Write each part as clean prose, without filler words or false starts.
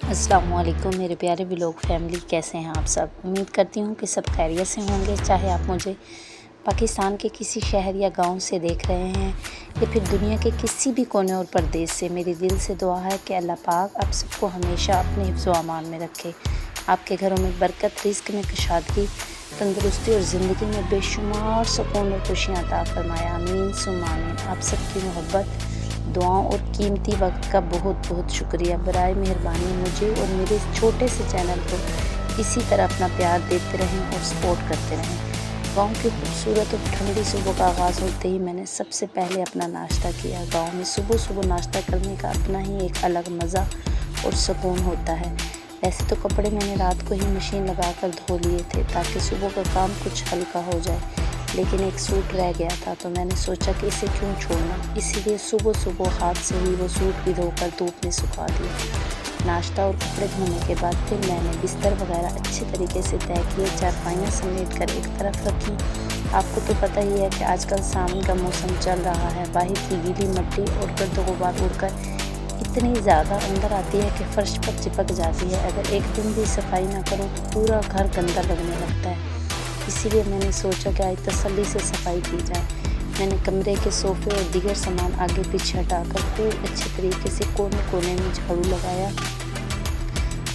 अस्सलाम वालेकुम मेरे प्यारे व्लॉग फैमिली, कैसे हैं आप सब। उम्मीद करती हूँ कि सब खैरियत से होंगे। चाहे आप मुझे पाकिस्तान के किसी शहर या गांव से देख रहे हैं या फिर दुनिया के किसी भी कोने और प्रदेश से, मेरी दिल से दुआ है कि अल्लाह पाक आप सबको हमेशा अपने हिफ्ज़ व अमान में रखे। आपके घरों में बरकत, रिज़्क़ में कशादगी, तंदुरुस्ती और ज़िंदगी में बेशुमार सुकून और खुशियाँ अता फरमाया। आमीन सुम्मा आमीन। आप सबकी मोहब्बत, दुआओं और कीमती वक्त का बहुत बहुत शुक्रिया। बराए मेहरबानी मुझे और मेरे छोटे से चैनल को इसी तरह अपना प्यार देते रहें और सपोर्ट करते रहें। गांव की खूबसूरत और ठंडी सुबह का आगाज़ होते ही मैंने सबसे पहले अपना नाश्ता किया। गांव में सुबह सुबह नाश्ता करने का अपना ही एक अलग मज़ा और सुकून होता है। वैसे तो कपड़े मैंने रात को ही मशीन लगाकर धो लिए थे ताकि सुबह का काम कुछ हल्का हो जाए, लेकिन एक सूट रह गया था तो मैंने सोचा कि इसे क्यों छोड़ना, इसीलिए सुबह सुबह हाथ से ही वो सूट भी धोकर धूप में सुखा दिया। नाश्ता और कपड़े धोने के बाद फिर मैंने बिस्तर वगैरह अच्छे तरीके से तय किए, चारपाइयाँ समेट कर एक तरफ रखी। आपको तो पता ही है कि आजकल सावन का मौसम चल रहा है। बाहर की गीली मिट्टी और गर्द गुबार उड़कर इतनी ज़्यादा अंदर आती है कि फर्श पर चिपक जाती है। अगर एक दिन भी सफाई ना करो तो पूरा घर गंदा लगने लगता है। इसीलिए मैंने सोचा कि आज तसल्ली से सफाई की जाए। मैंने कमरे के सोफ़े और दीगर सामान आगे पीछे हटाकर खूब अच्छे तरीके से कोने कोने में झाड़ू लगाया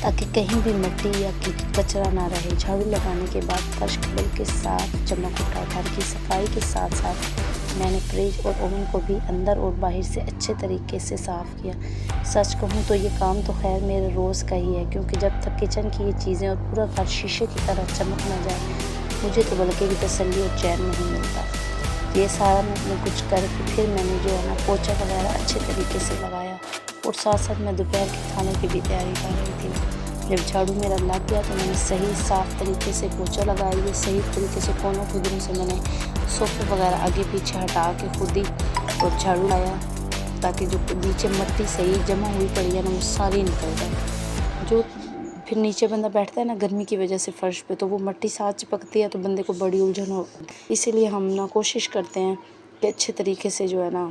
ताकि कहीं भी मिट्टी या कचरा ना रहे। झाड़ू लगाने के बाद फर्श बिल्कुल साफ चमक उठा। घर की सफाई के साथ साथ मैंने फ्रिज और ओवन को भी अंदर और बाहर से अच्छे तरीके से साफ़ किया। सच कहूँ तो ये काम तो खैर मेरे रोज़ का ही है, क्योंकि जब तक किचन की ये चीज़ें और पूरा घर शीशे की तरह चमक ना जाए, मुझे तो बल्कि भी तसल्ली और चैन नहीं मिलता। ये सारा मैंने कुछ करके फिर मैंने जो है ना पोछा वगैरह अच्छे तरीके से लगाया और साथ साथ मैं दोपहर के खाने की भी तैयारी कर रही थी। जब झाड़ू मेरा लग गया तो मैंने सही साफ़ तरीके से पोछा लगाया। ये सही तरीके से कोनों खुदरों से मैंने सोफ़े वगैरह आगे पीछे हटा के खुद ही और झाड़ू लाया ताकि जो नीचे मिट्टी सही जमा हुई पड़ी है ना वो सारी निकल जाए। जो फिर नीचे बंदा बैठता है ना गर्मी की वजह से फ़र्श पे, तो वो मिट्टी साथ चिपकती है तो बंदे को बड़ी उलझन हो। इसीलिए हम ना कोशिश करते हैं कि अच्छे तरीके से जो है ना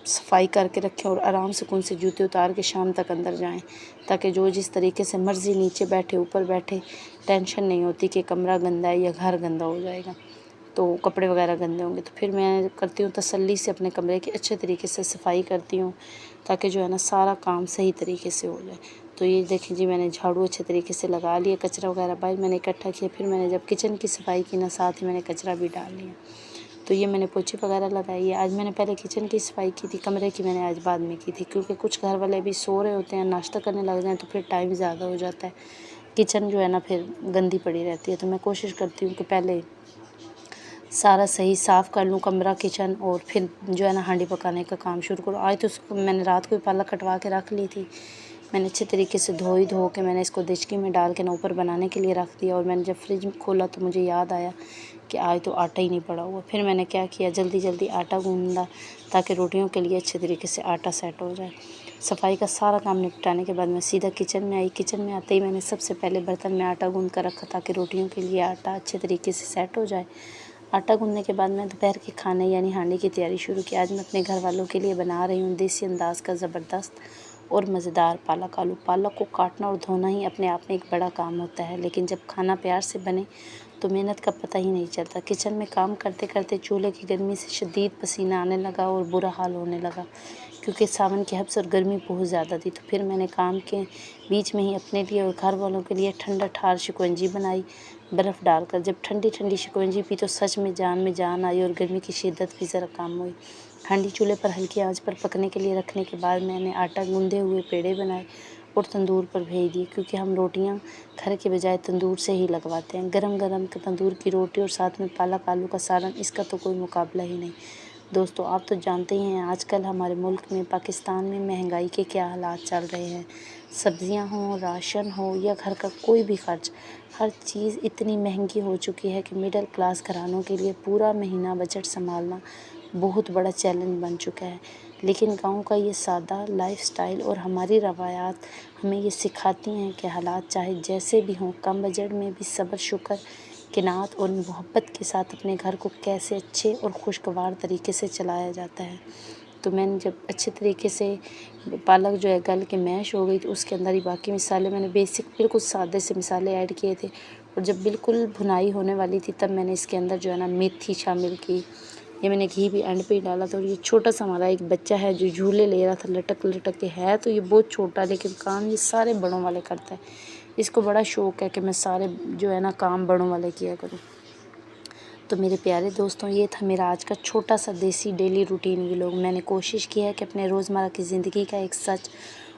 सफाई करके रखें और आराम सुकून से जूते उतार के शाम तक अंदर जाएं, ताकि जो जिस तरीके से मर्ज़ी नीचे बैठे ऊपर बैठे टेंशन नहीं होती कि कमरा गंदा है या घर गंदा हो जाएगा, तो कपड़े वगैरह गंदे होंगे। तो फिर मैं करती हूँ तसल्ली से अपने कमरे की अच्छे तरीके से सफाई करती हूँ ताकि जो है ना सारा काम सही तरीके से हो जाए। तो ये देखें जी, मैंने झाड़ू अच्छे तरीके से लगा लिया, कचरा वगैरह बाहर मैंने इकट्ठा किया। फिर मैंने जब किचन की सफाई की ना, साथ ही मैंने कचरा भी डाल लिया। तो ये मैंने पोछे वगैरह लगाई है। आज मैंने पहले किचन की सफाई की थी, कमरे की मैंने आज बाद में की थी, क्योंकि कुछ घर वाले भी सो रहे होते हैं, नाश्ता करने लग जाएँ तो फिर टाइम ज़्यादा हो जाता है। किचन जो है ना फिर गंदी पड़ी रहती है, तो मैं कोशिश करती हूँ कि पहले सारा सही साफ़ कर लूँ कमरा, किचन, और फिर जो है ना हांडी पकाने का काम शुरू करूँ। आज तो उसको मैंने रात को ही पालक कटवा के रख ली थी। मैंने अच्छे तरीके से धो के मैंने इसको देचकी में डाल के ना ऊपर बनाने के लिए रख दिया। और मैंने जब फ्रिज खोला तो मुझे याद आया कि आज तो आटा ही नहीं पड़ा हुआ। फिर मैंने क्या किया, जल्दी जल्दी आटा गूँधा ताकि रोटियों के लिए अच्छे तरीके से आटा सेट हो जाए। सफाई का सारा काम निपटाने के बाद मैं सीधा किचन में आई। किचन में आते ही मैंने सबसे पहले बर्तन में आटा गूँध कर रखा ताकि रोटियों के लिए आटा अच्छे तरीके से सेट हो जाए। आटा गूँधने के बाद मैं दोपहर के खाने यानी हांडी की तैयारी शुरू की। आज मैं अपने घर वालों के लिए बना रही हूँ देसी अंदाज़ का ज़बरदस्त और मज़ेदार पालक आलू। पालक को काटना और धोना ही अपने आप में एक बड़ा काम होता है, लेकिन जब खाना प्यार से बने तो मेहनत का पता ही नहीं चलता। किचन में काम करते करते चूल्हे की गर्मी से शदीद पसीना आने लगा और बुरा हाल होने लगा, क्योंकि सावन की हब्स और गर्मी बहुत ज़्यादा थी। तो फिर मैंने काम के बीच में ही अपने लिए और घर वालों के लिए ठंडा ठार शिकंजी बनाई बर्फ़ डालकर। जब ठंडी ठंडी शिकंजी पी तो सच में जान आई और गर्मी की शिद्दत भी ज़रा कम हुई। हांडी चूल्हे पर हल्की आंच पर पकने के लिए रखने के बाद मैंने आटा गूँधे हुए पेड़े बनाए और तंदूर पर भेज दिए, क्योंकि हम रोटियां घर के बजाय तंदूर से ही लगवाते हैं। गरम गरम तंदूर की रोटी और साथ में पालक आलू का सालन, इसका तो कोई मुकाबला ही नहीं। दोस्तों, आप तो जानते ही हैं आजकल हमारे मुल्क में पाकिस्तान में महंगाई के क्या हालात चल रहे हैं। सब्जियां हों, राशन हो या घर का कोई भी खर्च, हर चीज़ इतनी महंगी हो चुकी है कि मिडिल क्लास घरानों के लिए पूरा महीना बजट संभालना बहुत बड़ा चैलेंज बन चुका है। लेकिन गांव का ये सादा लाइफस्टाइल और हमारी रवायात हमें ये सिखाती हैं कि हालात चाहे जैसे भी हों, कम बजट में भी सब्र, शुक्र, किनात और मोहब्बत के साथ अपने घर को कैसे अच्छे और खुशगवार तरीके से चलाया जाता है। تو میں نے جب اچھے طریقے سے پالک جو ہے گل کے میش ہو گئی تو اس کے اندر ہی باقی مسالے میں نے بیسک بالکل سادے سے مسالے ایڈ کیے تھے، اور جب بالکل بھنائی ہونے والی تھی تب میں نے اس کے اندر جو ہے نا میتھی شامل کی۔ یہ میں نے گھی بھی اینڈ پہ ہی ڈالا تھا۔ اور یہ چھوٹا سا ہمارا ایک بچہ ہے جو جھولے لے رہا تھا لٹک لٹک کے، ہے تو یہ بہت چھوٹا لیکن کام یہ سارے بڑوں والے کرتا ہے۔ اس کو بڑا شوق ہے کہ میں سارے جو ہے نا کام بڑوں والے کیا کروں۔ تو میرے پیارے دوستوں، یہ تھا میرا آج کا چھوٹا سا دیسی ڈیلی روٹین ولاگ۔ میں نے کوشش کی ہے کہ اپنے روزمرہ کی زندگی کا ایک سچ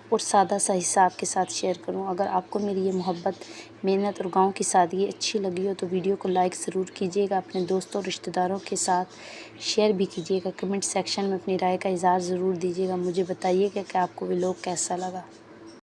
اور سادہ سا حصہ آپ کے ساتھ شیئر کروں۔ اگر آپ کو میری یہ محبت، محنت اور گاؤں کی سادگی اچھی لگی ہو تو ویڈیو کو لائک ضرور کیجیے گا، اپنے دوستوں اور رشتہ داروں کے ساتھ شیئر بھی کیجیے گا، کمنٹ سیکشن میں اپنی رائے کا اظہار ضرور دیجیے گا، مجھے بتائیے گا کہ آپ کو ولاگ کیسا لگا۔